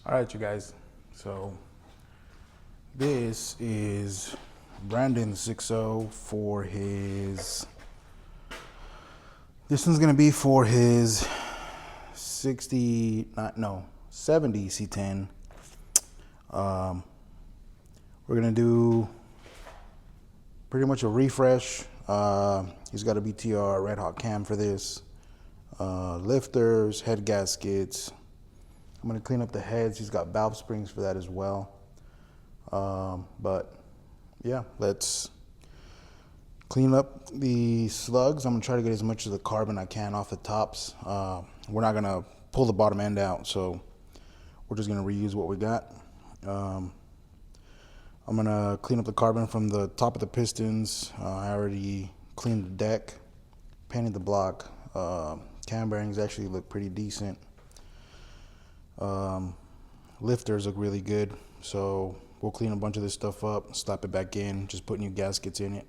All right, you guys. So this is Brandon's 6.0 for his. This one's gonna be for his 70 C10. We're gonna do pretty much a refresh. He's got a BTR red hot cam for this. Lifters, head gaskets. I'm gonna clean up the heads. He's got valve springs for that as well. But yeah, let's clean up the slugs. I'm gonna try to get as much of the carbon I can off the tops. We're not gonna pull the bottom end out, so we're just gonna reuse what we got. I'm gonna clean up the carbon from the top of the pistons. I already cleaned the deck, painted the block. Cam bearings actually look pretty decent. Lifters look really good, so we'll clean a bunch of this stuff up, slap it back in, just put new gaskets in it.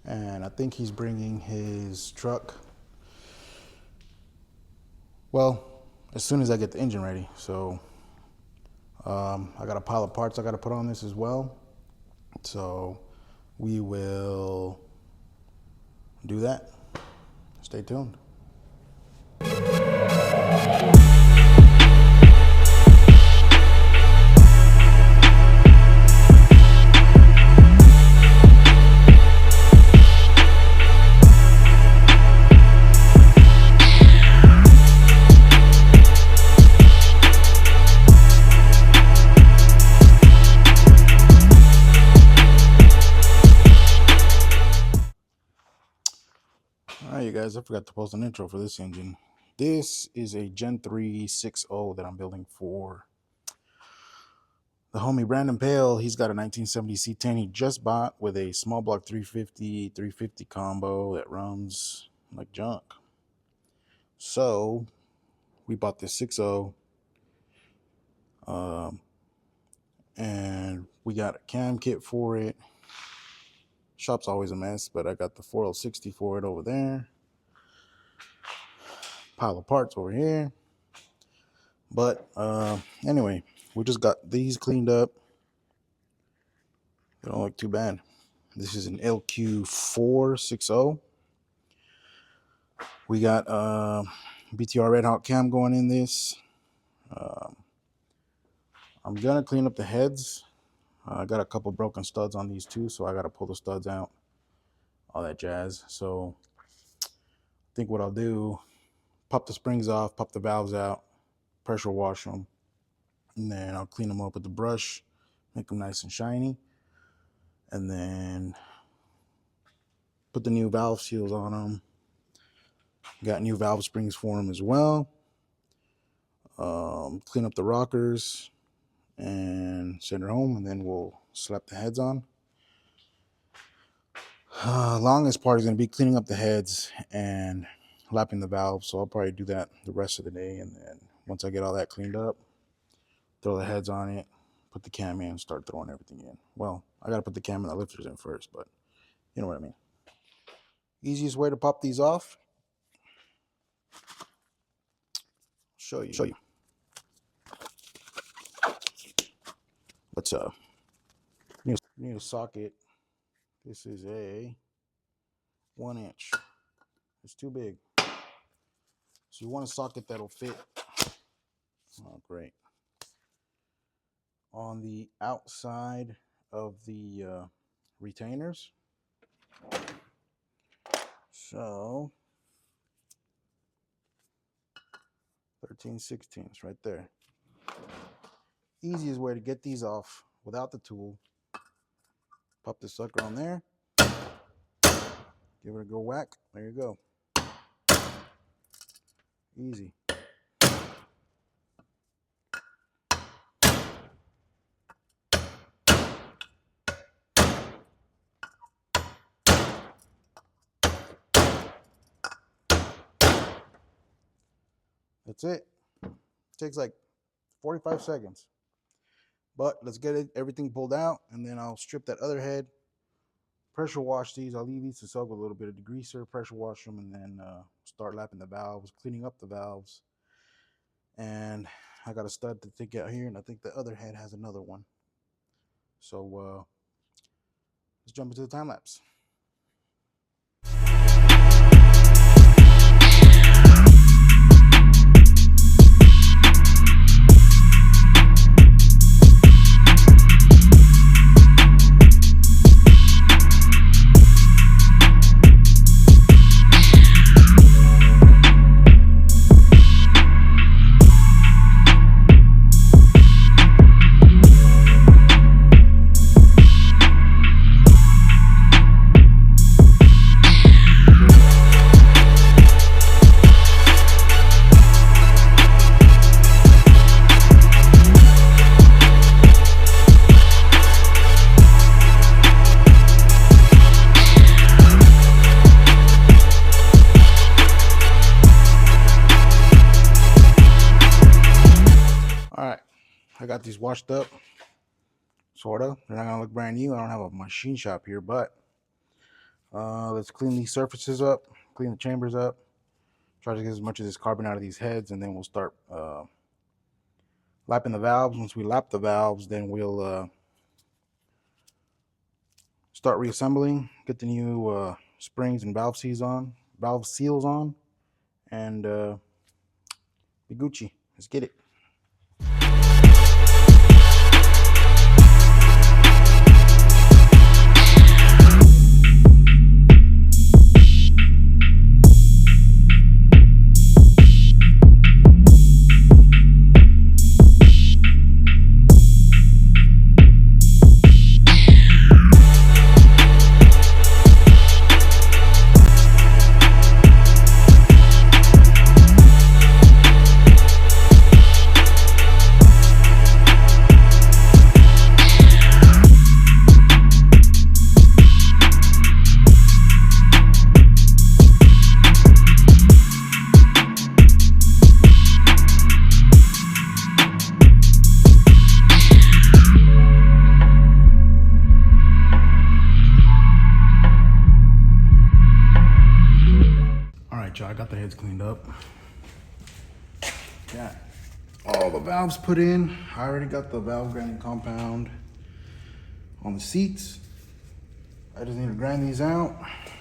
And I think he's bringing his truck, well, as soon as I get the engine ready. So I got a pile of parts I got to put on this as well, so we will do that. Stay tuned. Alright, you guys, I forgot to post an intro for this engine. This is a Gen 3 6.0 that I'm building for the homie Brandon Paehl. He's got a 1970 C10 he just bought with a small block 350 combo that runs like junk. So we bought this 6.0, and we got a cam kit for it. Shop's always a mess, but I got the 4L60 for it over there. Pile of parts over here. But anyway, we just got these cleaned up. They don't look too bad. This is an LQ460. We got BTR red hot cam going in this. I'm gonna clean up the heads. I got a couple broken studs on these too, so I gotta pull the studs out, all that jazz. So I think what I'll do, pop the springs off, pop the valves out, pressure wash them, and then I'll clean them up with the brush, make them nice and shiny, and then put the new valve seals on them. Got new valve springs for them as well. Clean up the rockers and send her home, and then we'll slap the heads on. Longest part is going to be cleaning up the heads and lapping the valves, so I'll probably do that the rest of the day. And then once I get all that cleaned up, throw the heads on it, put the cam in, start throwing everything in. Well, I got to put the cam and the lifters in first, but you know what I mean. Easiest way to pop these off, show you. Let's need a socket. This is a 1 inch. It's too big, so you want a socket that'll fit. Oh, great. On the outside of the retainers. So 13/16 right there. Easiest way to get these off without the tool. Pop the sucker on there. Give it a go whack. There you go. Easy. That's it. Takes like 45 seconds. But let's get everything pulled out, and then I'll strip that other head, pressure wash these. I'll leave these to soak with a little bit of degreaser, pressure wash them, and then start lapping the valves, cleaning up the valves. And I got a stud to take out here, and I think the other head has another one. So let's jump into the time lapse. All right, I got these washed up, sorta. They're not gonna look brand new. I don't have a machine shop here, but let's clean these surfaces up, clean the chambers up, try to get as much of this carbon out of these heads, and then we'll start lapping the valves. Once we lap the valves, then we'll start reassembling, get the new springs and valve seals on, and be Gucci. Let's get it. Y'all, I got the heads cleaned up. Got all the valves put in. I already got the valve grinding compound on the seats. I just need to grind these out,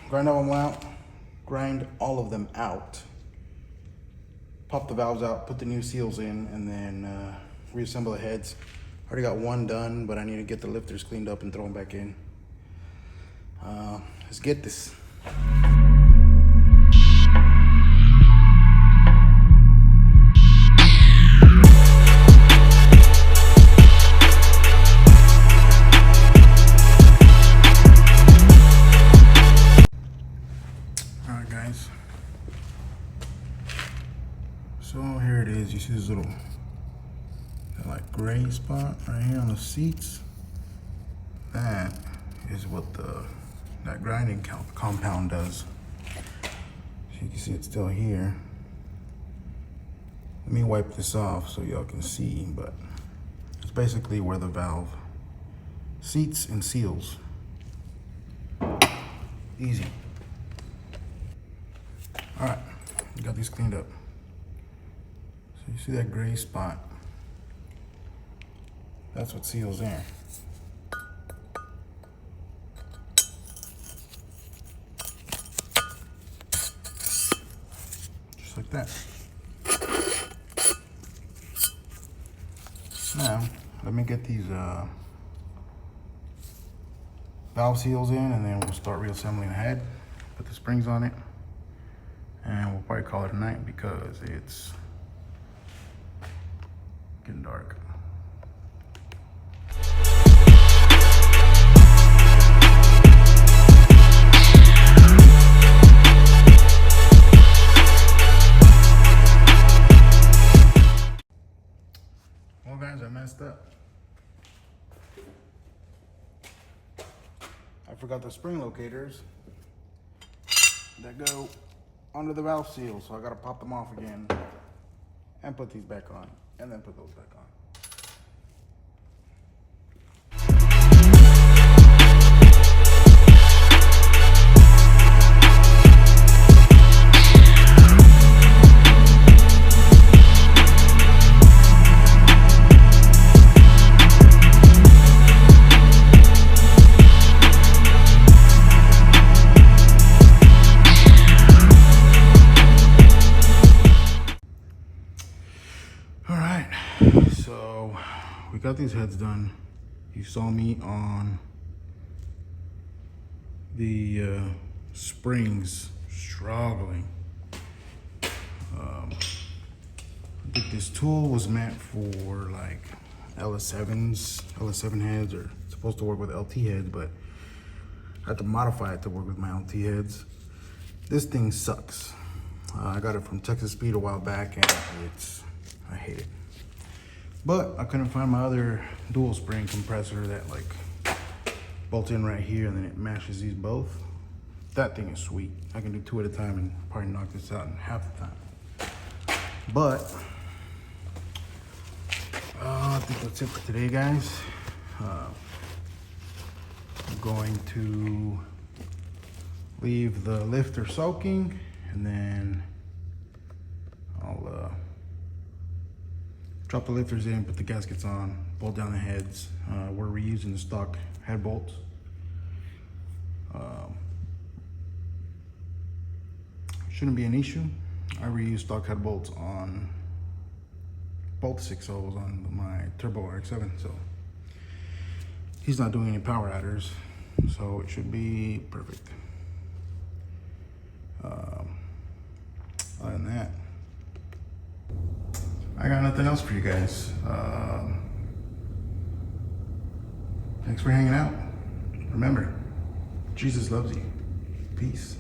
grind all of them out, pop the valves out, put the new seals in, and then reassemble the heads. I already got one done, but I need to get the lifters cleaned up and throw them back in. Let's get this. So here it is. You see this little like gray spot right here on the seats? That is what that grinding compound does. So you can see it's still here. Let me wipe this off so y'all can see, but it's basically where the valve seats and seals. Easy. All right, got these cleaned up. So you see that gray spot? That's what seals in. Just like that. Now, let me get these valve seals in, and then we'll start reassembling the head, put the springs on it, and we'll probably call it a night because it's getting dark. Well guys, I messed up. I forgot the spring locators that go under the valve seal, so I gotta pop them off again and put these back on, and then put those back on. so we got these heads done. You saw me on the springs struggling. I think this tool was meant for like LS7 heads, or it's supposed to work with LT heads, but I had to modify it to work with my LT heads. This thing sucks. I got it from Texas Speed a while back, and I hate it. But I couldn't find my other dual spring compressor that like bolts in right here and then it matches these both. That thing is sweet. I can do 2 at a time and probably knock this out in half the time. But I think that's it for today, guys. I'm going to leave the lifter soaking, and then I'll drop the lifters in, put the gaskets on, bolt down the heads. We're reusing the stock head bolts. Shouldn't be an issue. I reuse stock head bolts on both 6.0s on my Turbo RX-7, so he's not doing any power adders, so it should be perfect. Other than that, I got nothing else for you guys. Thanks for hanging out. Remember, Jesus loves you. Peace.